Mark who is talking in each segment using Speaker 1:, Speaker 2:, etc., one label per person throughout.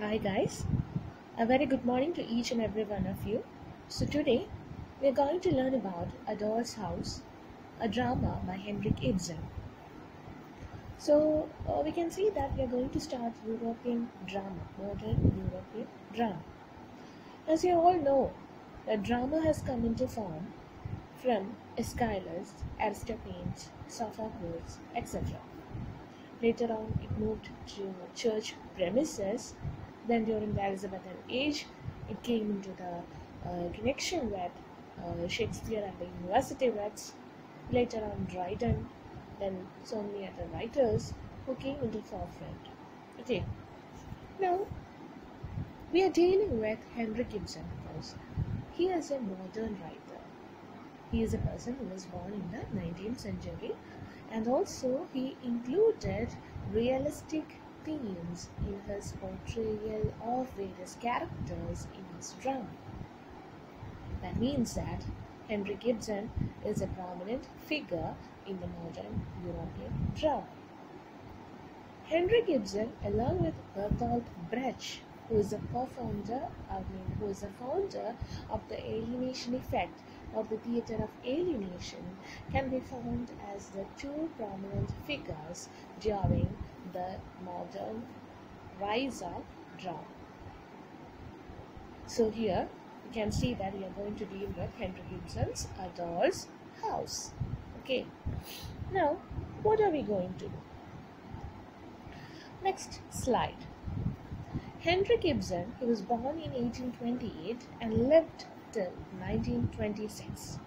Speaker 1: Hi guys, a very good morning to each and every one of you. So today we are going to learn about A Doll's House, a drama by Henrik Ibsen. So we can see that we are going to start European drama, modern European drama. As you all know, the drama has come into form from Aeschylus, Aristophanes, Sophocles, etc. Later on, it moved to church premises. Then, during the Elizabethan age, it came into the connection with Shakespeare and the university wits. Later on, Dryden, then so many other writers who came into forefront. Okay, now we are dealing with Henrik Ibsen because he is a modern writer. He is a person who was born in the 19th century, and also he included realistic themes in his portrayal of various characters in his drama. That means that Henrik Ibsen is a prominent figure in the modern European drama. Henrik Ibsen, along with Bertolt Brecht, who is a founder of the alienation effect or the theatre of alienation, can be found as the two prominent figures during the modern rise of drama. So here you can see that we are going to deal with Henrik Ibsen's A Doll's House. Okay. Now, what are we going to do? Next slide. Henrik Ibsen, he was born in 1828 and lived till 1926.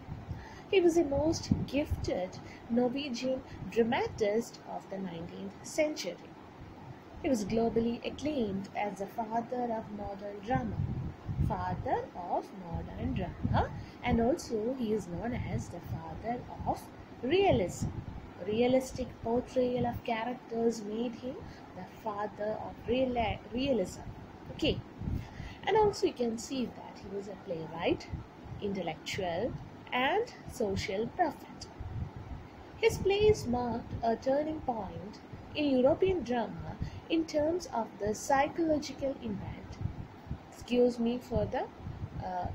Speaker 1: He was a most gifted Norwegian dramatist of the 19th century. He was globally acclaimed as the father of modern drama. And also he is known as the father of realism. Realistic portrayal of characters made him the father of realism. Okay, and also you can see that he was a playwright, intellectual, and social prophet. His plays marked a turning point in European drama in terms of the psychological impact. Excuse me for the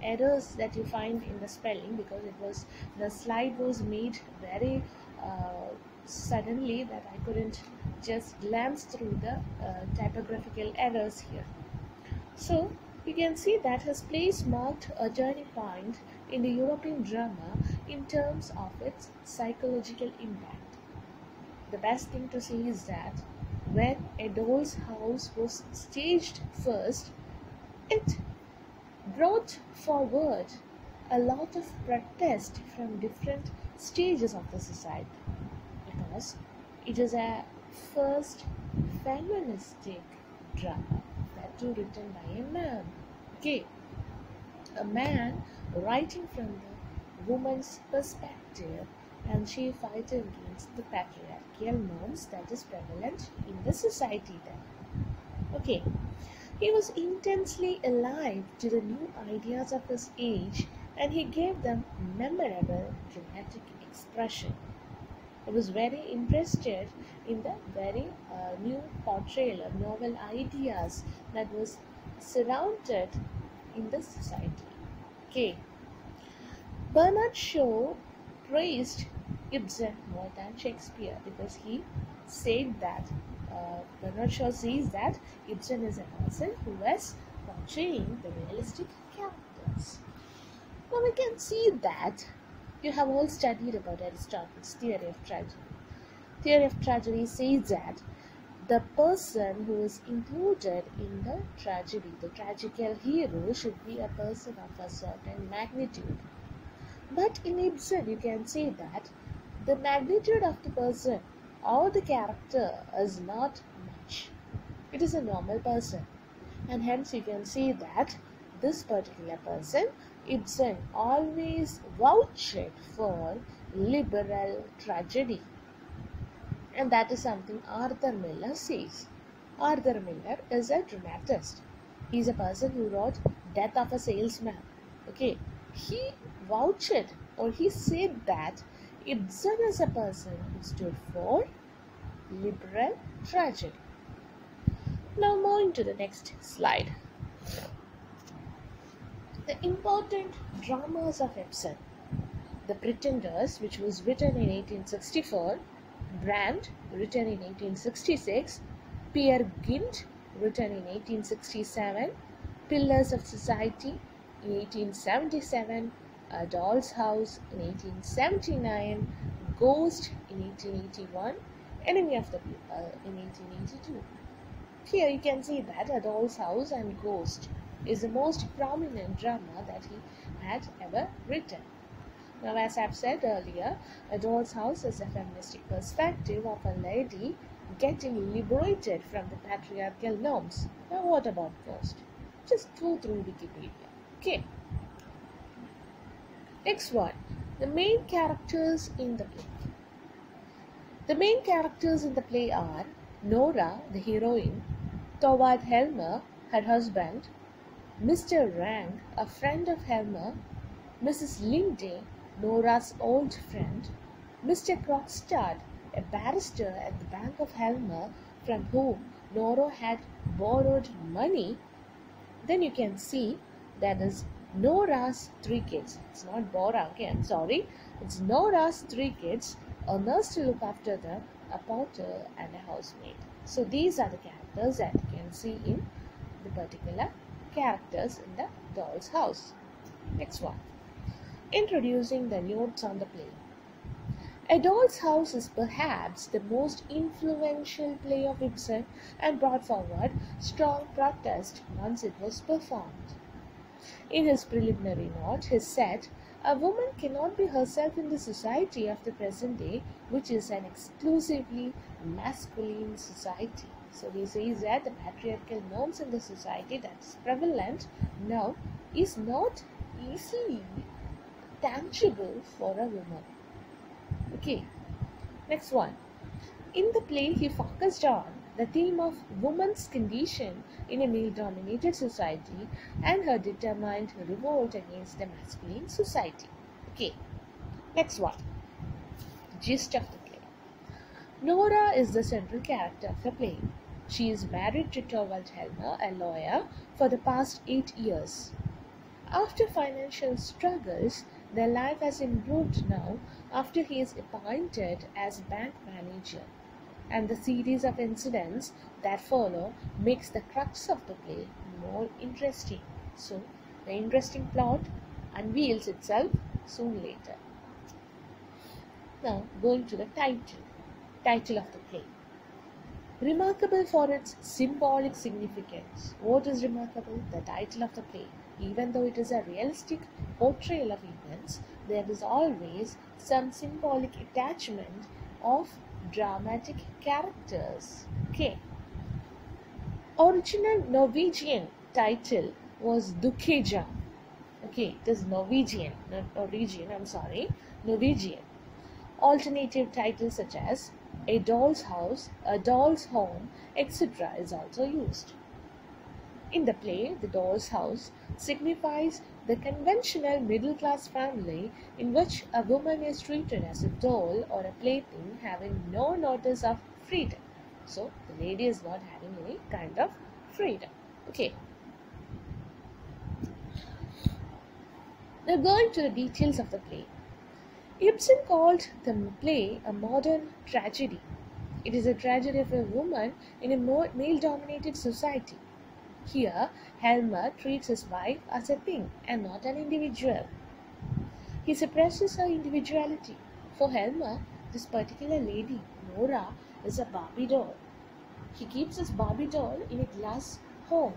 Speaker 1: errors that you find in the spelling, because the slide was made very suddenly that I couldn't just glance through the typographical errors here. So you can see that his plays marked a turning point in the European drama in terms of its psychological impact. The best thing to say is that when A Doll's House was staged first, it brought forward a lot of protest from different stages of the society, because it is a first feministic drama, that too written by a man. Okay, a man writing from the woman's perspective, and she fighting against the patriarchal norms that is prevalent in the society then. Okay, he was intensely alive to the new ideas of his age, and he gave them memorable dramatic expression. I was very interested in the very new portrayal of novel ideas that was surrounded in the society. Okay, Bernard Shaw praised Ibsen more than Shakespeare, because he said that Bernard Shaw says that Ibsen is a person who is portraying the realistic characters. Now we can see that you have all studied about Aristotle's theory of tragedy. Theory of tragedy says that the person who is included in the tragedy, the tragical hero, should be a person of a certain magnitude. But in Ibsen, you can say that the magnitude of the person or the character is not much. It is a normal person, and hence you can say that this particular person, Ibsen always vouched for liberal tragedy. And that is something Arthur Miller says. Arthur Miller is a dramatist. He is a person who wrote Death of a Salesman. Okay, he vouched, or he said that Ibsen is a person who stood for liberal tragedy. Now moving to the next slide. The important dramas of Ibsen. The Pretenders, which was written in 1864, Brand, written in 1866, Peer Gynt, written in 1867, Pillars of Society in 1877, A Doll's House in 1879, Ghost in 1881, Enemy of the People in 1882. Here you can see that A Doll's House and Ghost is the most prominent drama that he had ever written. Now, as I've said earlier, A Doll's House is a feministic perspective of a lady getting liberated from the patriarchal norms. Now, what about Ghost? Just go through Wikipedia. Okay. Next one, the main characters in the play. The main characters in the play are Nora, the heroine, Thorvald Helmer, her husband, Mr. Rank, a friend of Helmer, Mrs. Linde, Nora's old friend, Mr. Krogstad, a barrister at the Bank of Helmer from whom Nora had borrowed money. Then you can see that is Nora's three kids. It's not Bora, okay, I'm sorry. It's Nora's three kids, a nurse to look after them, a porter, and a housemaid. So these are the characters that you can see in the particular characters in the Doll's House. Next one. Introducing the notes on the play. A Doll's House is perhaps the most influential play of Ibsen and brought forward strong protest once it was performed. In his preliminary note, he said, "A woman cannot be herself in the society of the present day, which is an exclusively masculine society." So he says that the patriarchal norms in the society that is prevalent now is not easily tangible for a woman. Okay, next one. In the play, he focused on the theme of woman's condition in a male-dominated society and her determined revolt against the masculine society. Okay, next one. Gist of the play. Nora is the central character of the play. She is married to Thorvald Helmer, a lawyer, for the past 8 years. After financial struggles, their life has improved now after he is appointed as bank manager, and the series of incidents that follow makes the crux of the play more interesting. So, the interesting plot unveils itself soon later. Now, going to the title of the play. Remarkable for its symbolic significance. What is remarkable? The title of the play. Even though it is a realistic portrayal of events, there is always some symbolic attachment of dramatic characters. Okay. Original Norwegian title was Dukeja. Okay, it is Norwegian, not Norwegian, I'm sorry. Norwegian. Alternative titles such as A Doll's House, A Doll's Home, etc. is also used. In the play, the Doll's House signifies the conventional middle-class family in which a woman is treated as a doll or a plaything having no notice of freedom. So, the lady is not having any kind of freedom. Okay. Now going to the details of the play. Ibsen called the play a modern tragedy. It is a tragedy of a woman in a male-dominated society. Here, Helmer treats his wife as a thing and not an individual. He suppresses her individuality. For Helmer, this particular lady, Nora, is a Barbie doll. He keeps his Barbie doll in a glass home.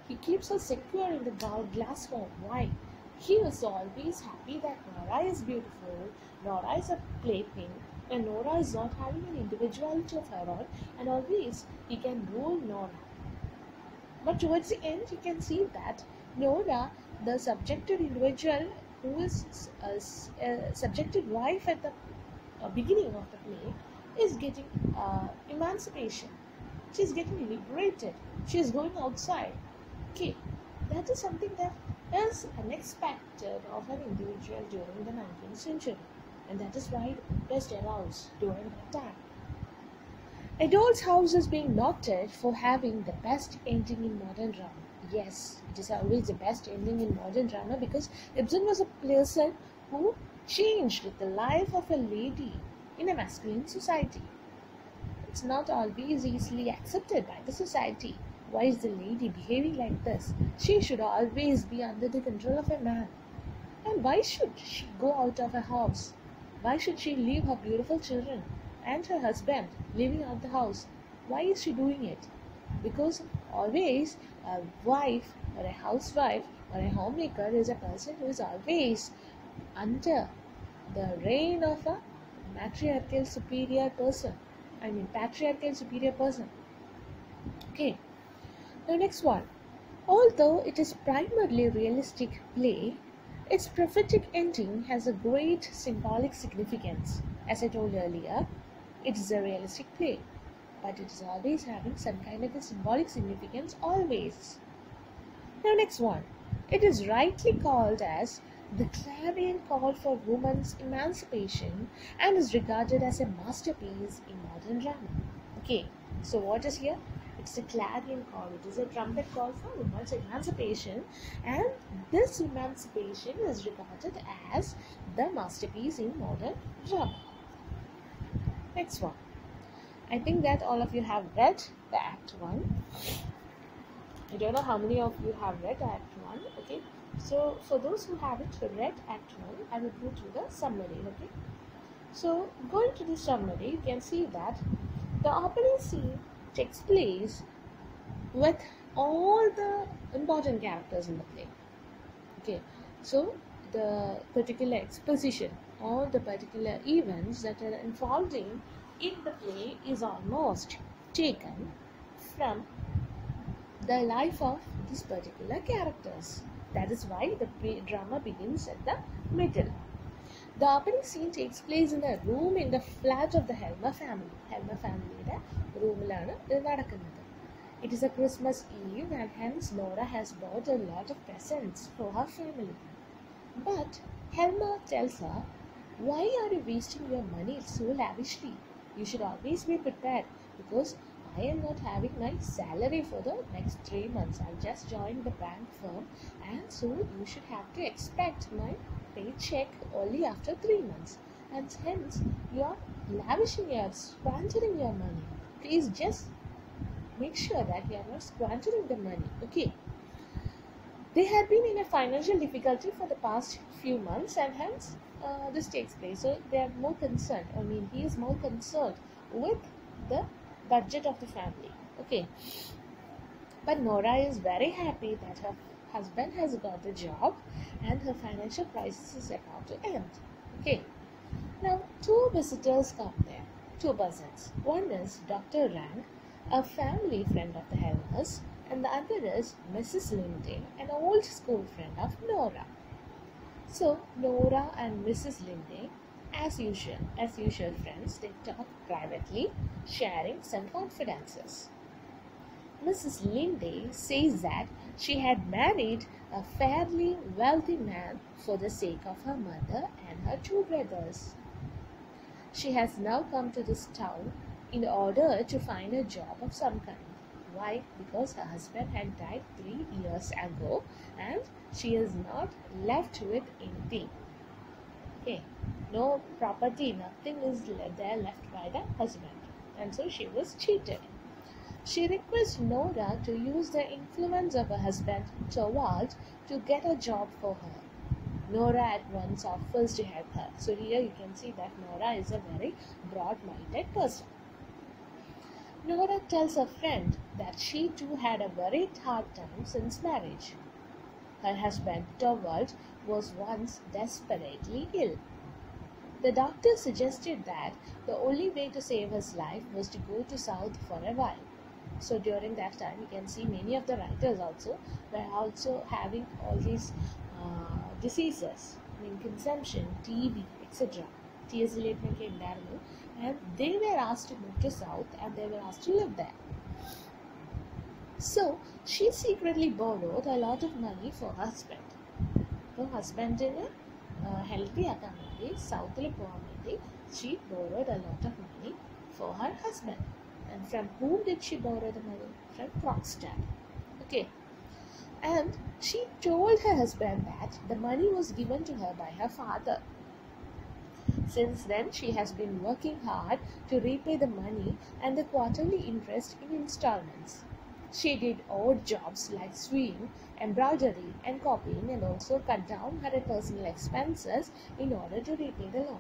Speaker 1: He keeps her secure in the glass home. Why? He is always happy that Nora is beautiful, Nora is a plaything, and Nora is not having an individuality of her own, and always he can rule Nora. But towards the end, you can see that Nora, the subjected individual who is a subjected wife at the beginning of the play, is getting emancipation. She is getting liberated. She is going outside. Okay, that is something that is unexpected of an individual during the 19th century, and that is why it best arose during that time. A Doll's House is being noted for having the best ending in modern drama. Yes, it is always the best ending in modern drama because Ibsen was a person who changed the life of a lady in a masculine society. It's not always easily accepted by the society. Why is the lady behaving like this? She should always be under the control of a man. And why should she go out of her house? Why should she leave her beautiful children and her husband living out the house? Why is she doing it? Because always a wife or a housewife or a homemaker is a person who is always under the reign of a matriarchal superior person. I mean patriarchal superior person. Okay. The next one. Although it is primarily realistic play, its prophetic ending has a great symbolic significance. As I told earlier, it is a realistic play, but it is always having some kind of a symbolic significance always. Now next one. It is rightly called as the clarion call for women's emancipation and is regarded as a masterpiece in modern drama. Okay, so what is here? It's a clarion call. It is a trumpet call for women's emancipation, and this emancipation is regarded as the masterpiece in modern drama. Next one. I think that all of you have read the Act 1. I don't know how many of you have read Act 1. Okay, so for those who haven't read Act 1, I will go through the summary. Okay, so going to the summary, you can see that the opening scene takes place with all the important characters in the play. Okay, so the particular exposition or the particular events that are unfolding in the play is almost taken from the life of these particular characters. That is why the drama begins at the middle. The opening scene takes place in a room in the flat of the Helmer family. Helmer familyയുടെ റൂമിലാണ് ഇത് നടക്കുന്നത്. It is a Christmas Eve and hence Nora has bought a lot of presents for her family. But Helmer tells her, "Why are you wasting your money so lavishly? You should always be prepared because I am not having my salary for the next 3 months. I've just joined the bank firm and so you should have to expect my paycheck only after 3 months. And hence you are lavishing, you are squandering your money. Please just make sure that you are not squandering the money." Okay. They had been in a financial difficulty for the past few months and hence this takes place. So they are more concerned. I mean, he is more concerned with the budget of the family. Okay. But Nora is very happy that her husband has got the job and her financial crisis is about to end. Okay. Now, two visitors come there. Two persons. One is Dr. Rank, a family friend of the Helmers, and the other is Mrs. Linde, an old school friend of Nora. So, Nora and Mrs. Linde, as usual friends, they talk privately, sharing some confidences. Mrs. Linde says that she had married a fairly wealthy man for the sake of her mother and her two brothers. She has now come to this town in order to find a job of some kind. Why? Because her husband had died 3 years ago and she is not left with anything. Okay, no property, nothing is there left by the husband, and so she was cheated. She requests Nora to use the influence of her husband, Torvald, to get a job for her. Nora at once offers to help her. So here you can see that Nora is a very broad-minded person. Nora tells her friend that she too had a very hard time since marriage. Her husband, Torvald, was once desperately ill. The doctor suggested that the only way to save his life was to go to South for a while. So during that time, you can see many of the writers also were also having all these diseases, I mean consumption, TB, etc. TS related ഉണ്ടായിരുന്നു, and they were asked to move to South and they were asked to live there. So she secretly borrowed a lot of money for her husband. Her husband healthy ആക്കാൻ വേണ്ടി സൗത്തിൽ പോകാൻ വേണ്ടി she borrowed a lot of money for her husband. And from whom did she borrow the money? From Krogstad. Okay. And she told her husband that the money was given to her by her father. Since then, she has been working hard to repay the money and the quarterly interest in installments. She did odd jobs like sewing, embroidery, and copying, and also cut down her personal expenses in order to repay the loan.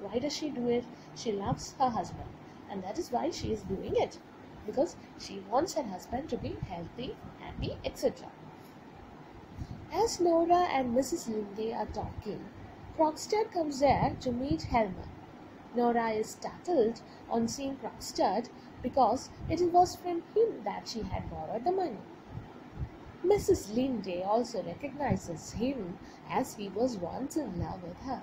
Speaker 1: Why does she do it? She loves her husband, and that is why she is doing it, because she wants her husband to be healthy, happy, etc. As Nora and Mrs. Linde are talking, Krogstad comes there to meet Helmer. Nora is startled on seeing Krogstad because it was from him that she had borrowed the money. Mrs. Linde also recognizes him as he was once in love with her.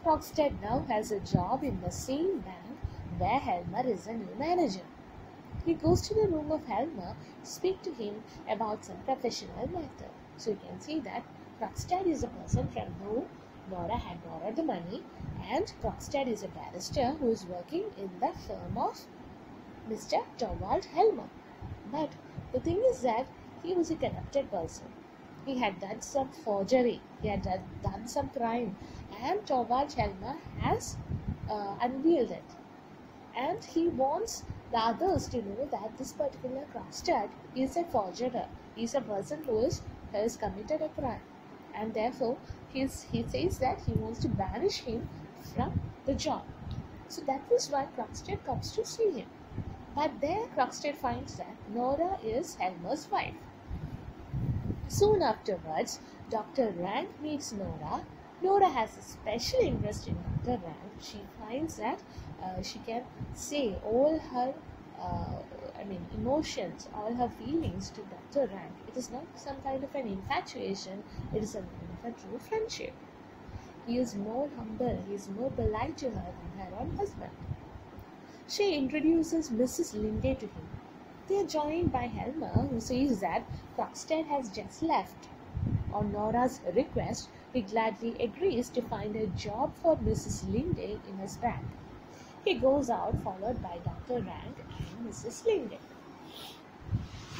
Speaker 1: Krogstad now has a job in the same bank where Helmer is a new manager. He goes to the room of Helmer to speak to him about some professional matter. So you can see that Krogstad is a person from whom Nora had borrowed the money, and Krogstad is a barrister who is working in the firm of Mr. Torvald Helmer. But the thing is that he was a corrupted person. He had done some forgery, he had done some crime, and Torvald Helmer has unveiled it. And he wants the others to know that this particular Krogstad is a forger. He is a person who has committed a crime, and therefore he says that he wants to banish him from the job. So that is why Krogstad comes to see him. But there Krogstad finds that Nora is Helmer's wife. Soon afterwards, Dr. Rank meets Nora. Nora has a special interest in Dr. Rank. She finds that she can say all her emotions, all her feelings to Dr. Rank. It is not some kind of an infatuation, it is a kind of a true friendship. He is more humble, he is more polite to her than her own husband. She introduces Mrs. Linde to him. They are joined by Helmer, who says that Krogstad has just left. On Nora's request, he gladly agrees to find a job for Mrs. Linde in his bank. He goes out followed by Dr. Rank and Mrs. Linde.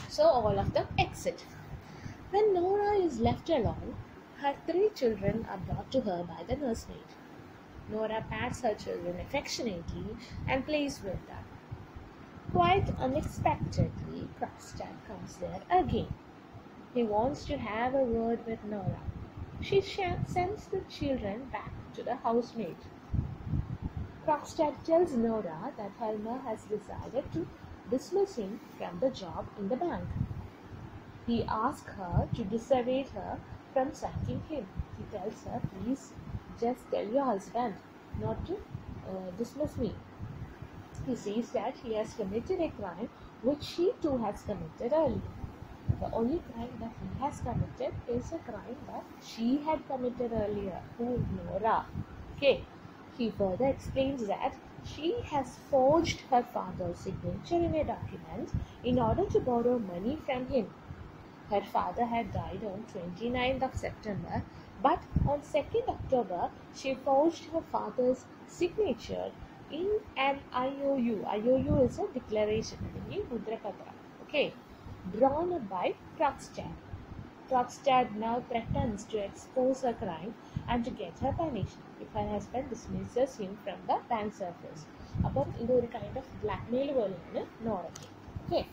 Speaker 1: So all of them exit. When Nora is left alone, her 3 children are brought to her by the nursemaid. Nora pats her children affectionately and plays with them. Quite unexpectedly, Krogstad comes there again. He wants to have a word with Nora. She sends the children back to the housemaid. Krogstad tells Nora that Helmer has decided to dismiss him from the job in the bank. He asks her to dissuade her from sacking him. He tells her, please just tell your husband not to dismiss me. He says that he has committed a crime which she too has committed earlier. The only crime that he has committed is a crime that she had committed earlier, who Nora. Okay. He further explains that she has forged her father's signature in a document in order to borrow money from him. Her father had died on 29th of September, but on 2nd October, she forged her father's signature in an IOU. IOU is a declaration, Mudrapatra, okay, drawn up by Krogstad. Krogstad now threatens to expose her crime and to get her punished if her husband dismisses him from the bank service. This is a kind of blackmail. Okay.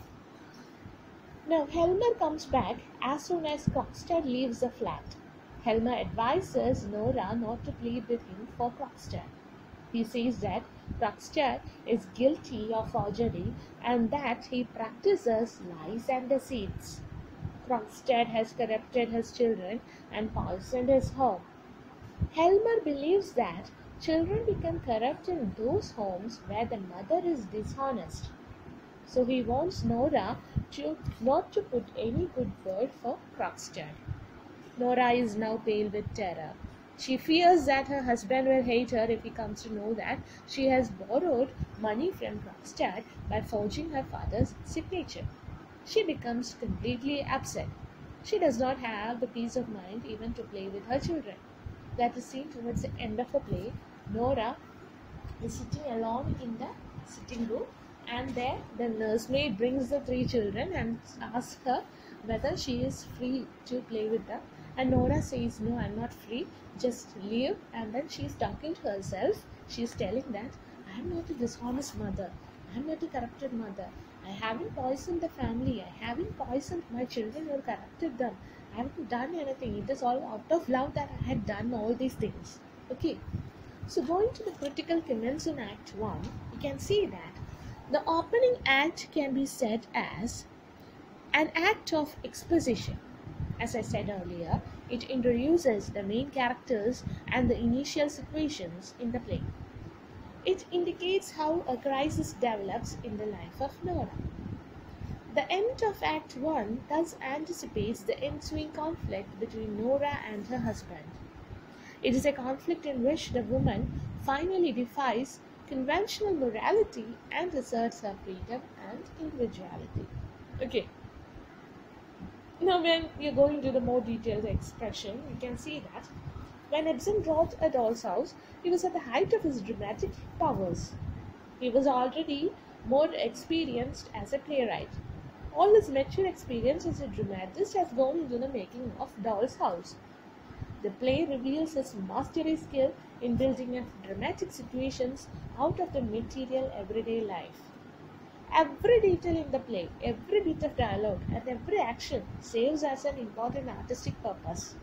Speaker 1: Now Helmer comes back as soon as Krogstad leaves the flat. Helmer advises Nora not to plead with him for Krogstad. He says that Krogstad is guilty of forgery and that he practices lies and deceits. Krogstad has corrupted his children and poisoned his home. Helmer believes that children become corrupt in those homes where the mother is dishonest. So he wants Nora not to put any good word for Krogstad. Nora is now pale with terror. She fears that her husband will hate her if he comes to know that she has borrowed money from Krogstad by forging her father's signature. She becomes completely upset. She does not have the peace of mind even to play with her children. That is seen towards the end of the play. Nora is sitting alone in the sitting room And there, the nursemaid brings the three children and asks her whether she is free to play with them. And Nora says, "No, I'm not free, just leave." And then she's talking to herself. She's telling that, "I'm not a dishonest mother, I'm not a corrupted mother. I haven't poisoned the family, I haven't poisoned my children or corrupted them. I haven't done anything. It is all out of love that I had done all these things." Okay. So going to the critical comments in Act 1, you can see that the opening act can be said as an act of exposition. As I said earlier, it introduces the main characters and the initial situations in the play. It indicates how a crisis develops in the life of Nora. The end of Act 1 thus anticipates the ensuing conflict between Nora and her husband. It is a conflict in which the woman finally defies conventional morality and asserts her freedom and individuality. Okay. Now, when we are going to the more detailed expression, you can see that when Ibsen wrote A Doll's House, he was at the height of his dramatic powers. He was already more experienced as a playwright. All his mature experience as a dramatist has gone into the making of Doll's House. The play reveals his mastery skill in building up dramatic situations out of the material everyday life. Every detail in the play, every bit of dialogue, and every action serves as an important artistic purpose.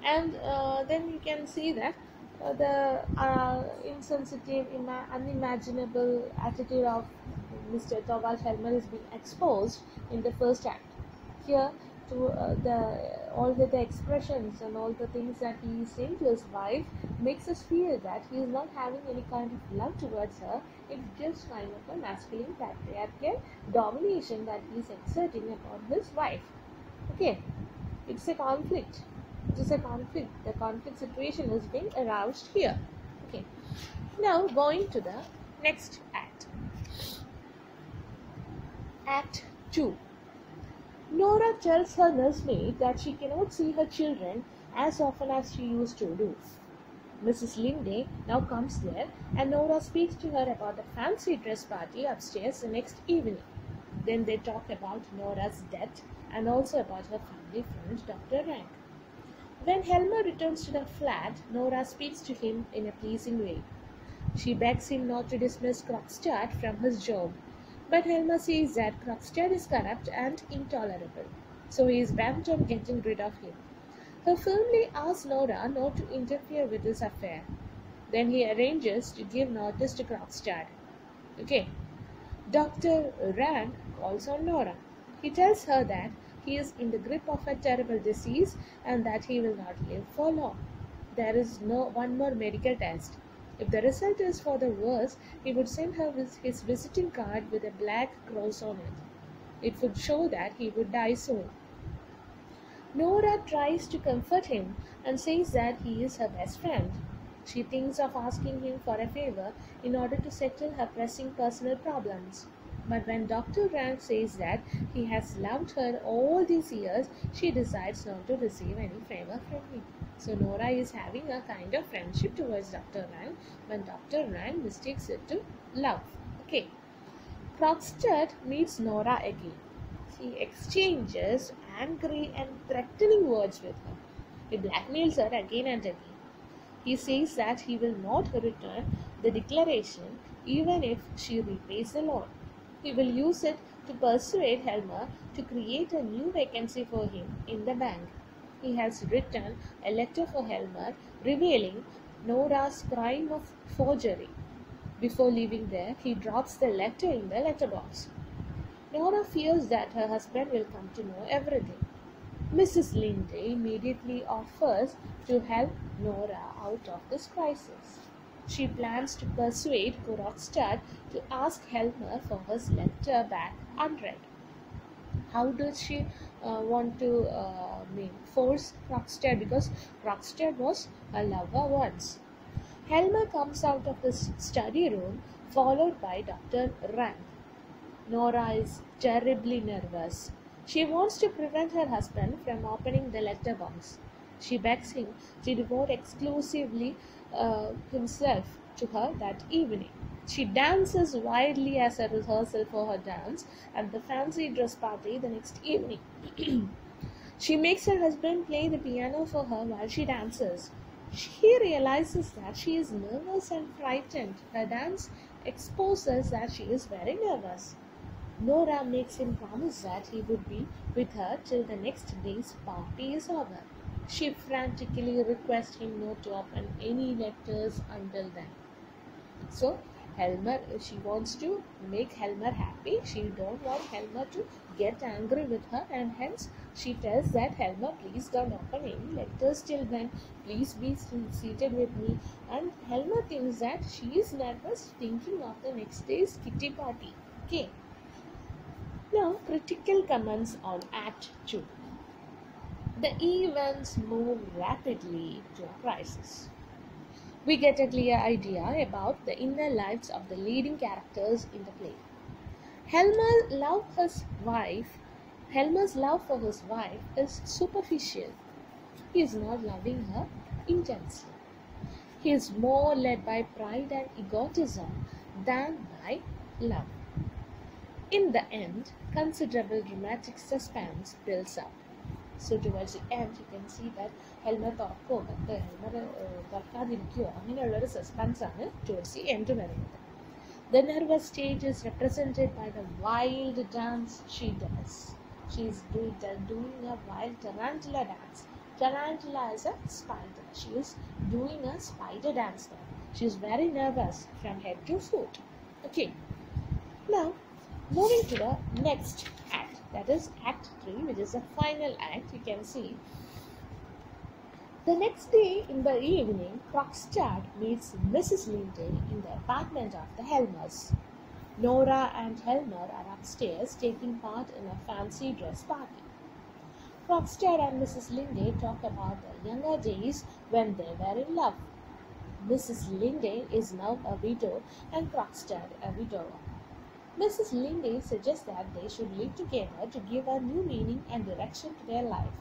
Speaker 1: And then you can see that the insensitive, unimaginable attitude of Mr. Torvald Helmer is being exposed in the first act. Here, to all the expressions and all the things that he is saying to his wife makes us feel that he is not having any kind of love towards her. It's just kind of a masculine patriarchal domination that he is exerting upon his wife. Okay, it's a conflict. It is a conflict. The conflict situation is being aroused here. Okay, now going to the next act. Act 2. Nora tells her nursemaid that she cannot see her children as often as she used to do. Mrs. Linde now comes there and Nora speaks to her about the fancy dress party upstairs the next evening. Then they talk about Nora's death and also about her family friend Dr. Rank. When Helmer returns to the flat, Nora speaks to him in a pleasing way. She begs him not to dismiss Krogstad from his job. But Helmer says that Krogstad is corrupt and intolerable, so he is bent on getting rid of him. He firmly asks Nora not to interfere with this affair. Then he arranges to give notice to Krogstad. Okay. Dr. Rank calls on Nora. He tells her that he is in the grip of a terrible disease and that he will not live for long. There is one more medical test. If the result is for the worse, he would send her his visiting card with a black cross on it. It would show that he would die soon. Nora tries to comfort him and says that he is her best friend. She thinks of asking him for a favor in order to settle her pressing personal problems. But when Dr. Rank says that he has loved her all these years, she decides not to receive any favor from him. So Nora is having a kind of friendship towards Dr. Rank when Dr. Rank mistakes it to love. Okay. Krogstad meets Nora again. He exchanges angry and threatening words with her. He blackmails her again and again. He says that he will not return the declaration even if she repays the loan. He will use it to persuade Helmer to create a new vacancy for him in the bank. He has written a letter for Helmer revealing Nora's crime of forgery. Before leaving there, he drops the letter in the letterbox. Nora fears that her husband will come to know everything. Mrs. Linde immediately offers to help Nora out of this crisis. She plans to persuade Krogstad to ask Helmer for his letter back unread. How does she want to force Krogstad? Because Krogstad was a lover once. Helmer comes out of his study room followed by Dr. Rank. Nora is terribly nervous. She wants to prevent her husband from opening the letterbox. She begs him to devote exclusively himself to her that evening. She dances wildly as a rehearsal for her dance at the fancy dress party the next evening. She makes her husband play the piano for her while she dances. He realizes that she is nervous and frightened. Her dance exposes that she is very nervous. Nora makes him promise that he would be with her till the next day's party is over. She frantically requests him not to open any letters until then. So Helmer, she wants to make Helmer happy. She don't want Helmer to get angry with her, and hence she tells that Helmer, please don't open any letters till then. Please be seated with me. And Helmer thinks that she is nervous, thinking of the next day's kitty party. Okay. Now, critical comments on Act 2. The events move rapidly to a crisis. We get a clear idea about the inner lives of the leading characters in the play. Helmer's love for his wife is superficial. He is not loving her intensely. He is more led by pride and egotism than by love. In the end, considerable dramatic suspense builds up. So towards the end, you can see that Helmer തുറക്കാതിരിക്കുകയോ അങ്ങനെയുള്ളൊരു സസ്പെൻസാണ് towards the end വരുന്നത്. The nervous stage is represented by the wild dance she does. She is doing a wild tarantula dance. Tarantula is a spider. She is doing a spider dance there. She is very nervous from head to foot. Okay. Now, moving to the next act, that is Act 3, which is the final act. You can see the next day in the evening, Krogstad meets Mrs. Linde in the apartment of the Helmers. Nora and Helmer are upstairs taking part in a fancy dress party. Krogstad and Mrs. Linde talk about their younger days when they were in love. Mrs. Linde is now a widow and Krogstad a widower. Mrs. Linde suggests that they should live together to give a new meaning and direction to their life.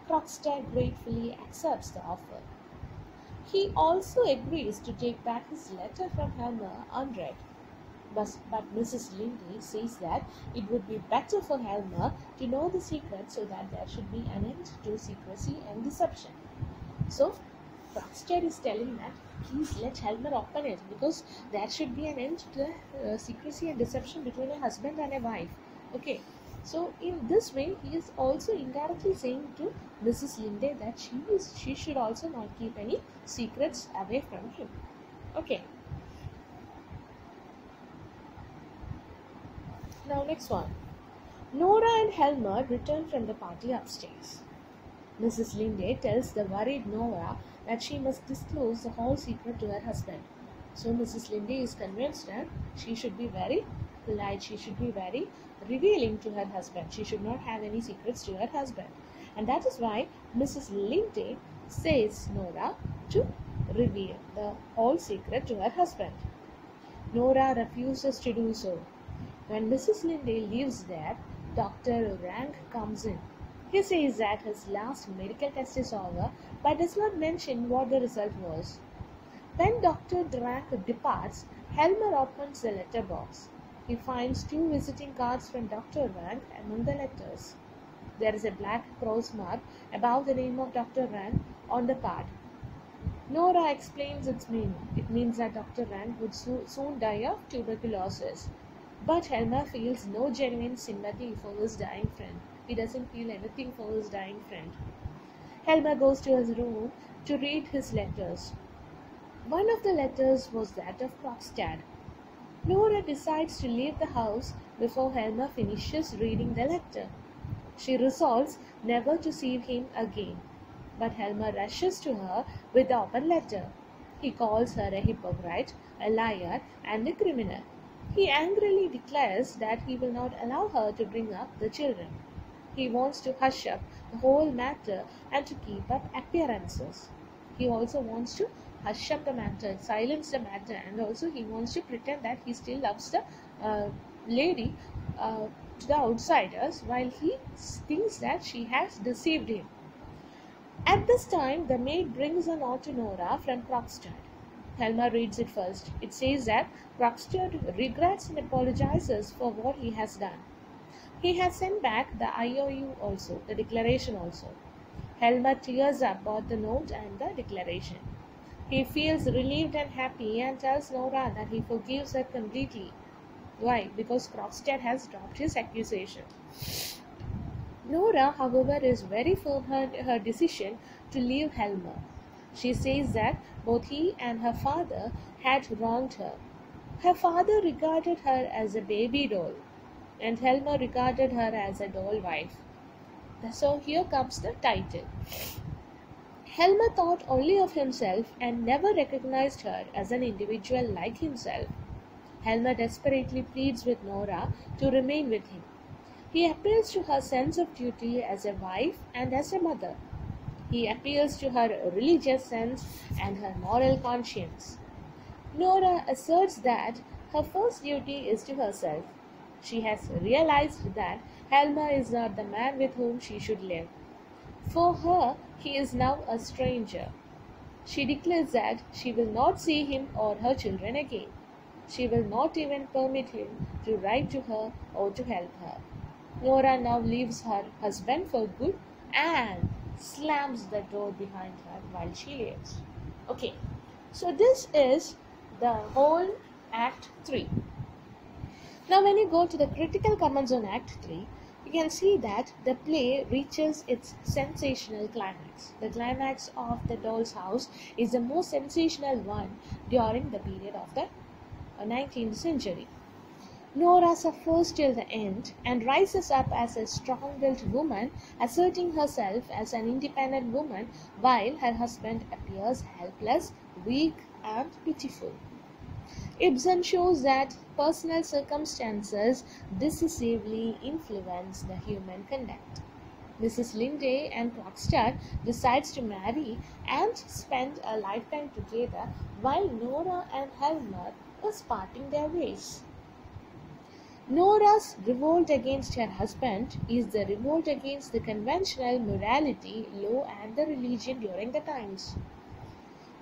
Speaker 1: Krogstad gratefully accepts the offer. He also agrees to take back his letter from Helmer unread. But Mrs. Linde says that it would be better for Helmer to know the secret so that there should be an end to secrecy and deception. So, Krogstad is telling that please let Helmer open it because there should be an end to secrecy and deception between a husband and a wife. Okay. So in this way, he is also indirectly saying to Mrs. Linde that she should also not keep any secrets away from him. Okay. Now next one. Nora and Helmer return from the party upstairs. Mrs. Linde tells the worried Nora that she must disclose the whole secret to her husband. So Mrs. Linde is convinced that she should be very polite, she should be very revealing to her husband. She should not have any secrets to her husband. And that is why Mrs. Linde says Nora to reveal the whole secret to her husband. Nora refuses to do so. When Mrs. Linde leaves there, Dr. Rank comes in. He says that his last medical test is over, but does not mention what the result was. When Dr. Rank departs, Helmer opens the letter box. He finds 2 visiting cards from Dr. Rank among the letters. There is a black cross mark above the name of Dr. Rank on the card. Nora explains its meaning. It means that Dr. Rank would soon die of tuberculosis. But Helmer feels no genuine sympathy for his dying friend. He doesn't feel anything for his dying friend. Helmer goes to his room to read his letters. One of the letters was that of Krogstad. Nora decides to leave the house before Helmer finishes reading the letter. She resolves never to see him again. But Helmer rushes to her with the open letter. He calls her a hypocrite, a liar, and a criminal. He angrily declares that he will not allow her to bring up the children. He wants to hush up the whole matter and to keep up appearances. He also wants to hush up the matter, silence the matter, and also he wants to pretend that he still loves the lady to the outsiders while he thinks that she has deceived him. At this time, the maid brings a note to Nora from Krogstad. Helma reads it first. It says that Krogstad regrets and apologizes for what he has done. He has sent back the IOU also, the declaration also. Helma tears up both the note and the declaration. He feels relieved and happy and tells Nora that he forgives her completely. Why? Because Krogstad has dropped his accusation. Nora, however, is very firm in her decision to leave Helma. She says that both he and her father had wronged her. Her father regarded her as a baby doll, and Helma regarded her as a doll wife. So here comes the title. Helma thought only of himself and never recognized her as an individual like himself. Helma desperately pleads with Nora to remain with him. He appeals to her sense of duty as a wife and as a mother. He appeals to her religious sense and her moral conscience. Nora asserts that her first duty is to herself. She has realized that Helma is not the man with whom she should live. For her, he is now a stranger. She declares that she will not see him or her children again. She will not even permit him to write to her or to help her. Nora now leaves her husband for good and slams the door behind her while she leaves. Okay, so this is the whole Act 3. Now when you go to the critical comments on Act 3, you can see that the play reaches its sensational climax. The climax of The Doll's House is the most sensational one during the period of the 19th century. Nora suffers till the end and rises up as a strong-willed woman, asserting herself as an independent woman while her husband appears helpless, weak, and pitiful. Ibsen shows that personal circumstances decisively influence the human conduct. Mrs. Linde and Krogstad decides to marry and spend a lifetime together while Nora and Helmer is parting their ways. Nora's revolt against her husband is the revolt against the conventional morality, law, and the religion during the times.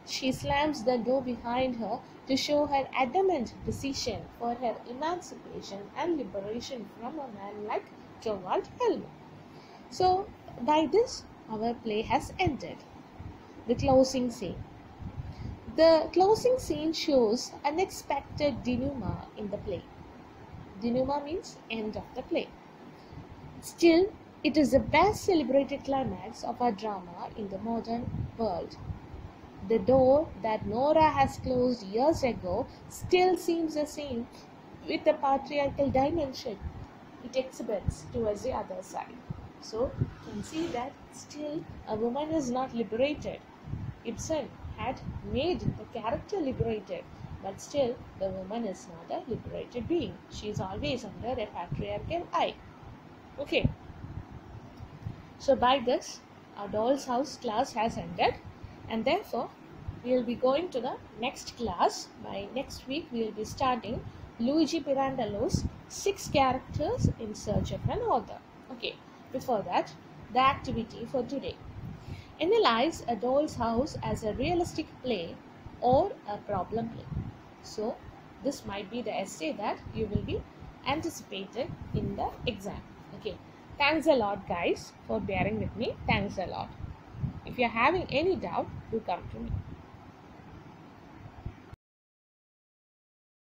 Speaker 1: She slams the door behind her to show her adamant decision for her emancipation and liberation from a man like Thorvald Helmer. So, by this, our play has ended. The closing scene. The closing scene shows unexpected denouement in the play. Denouement means end of the play. Still, it is the best celebrated climax of our drama in the modern world. The door that Nora has closed years ago still seems the same with the patriarchal dimension it exhibits towards the other side. So, you can see that still a woman is not liberated. Ibsen had made the character liberated, but still the woman is not a liberated being. She is always under a patriarchal eye. Okay. So by this, our Doll's House class has ended, and therefore we will be going to the next class. By next week we will be starting Luigi Pirandello's 6 Characters in Search of an Author. Okay, before that, the activity for today. Analyze A Doll's House as a realistic play or a problem play. So this might be the essay that you will be anticipated in the exam. Okay, thanks a lot guys for bearing with me. Thanks a lot. If you are having any doubt, do come to me.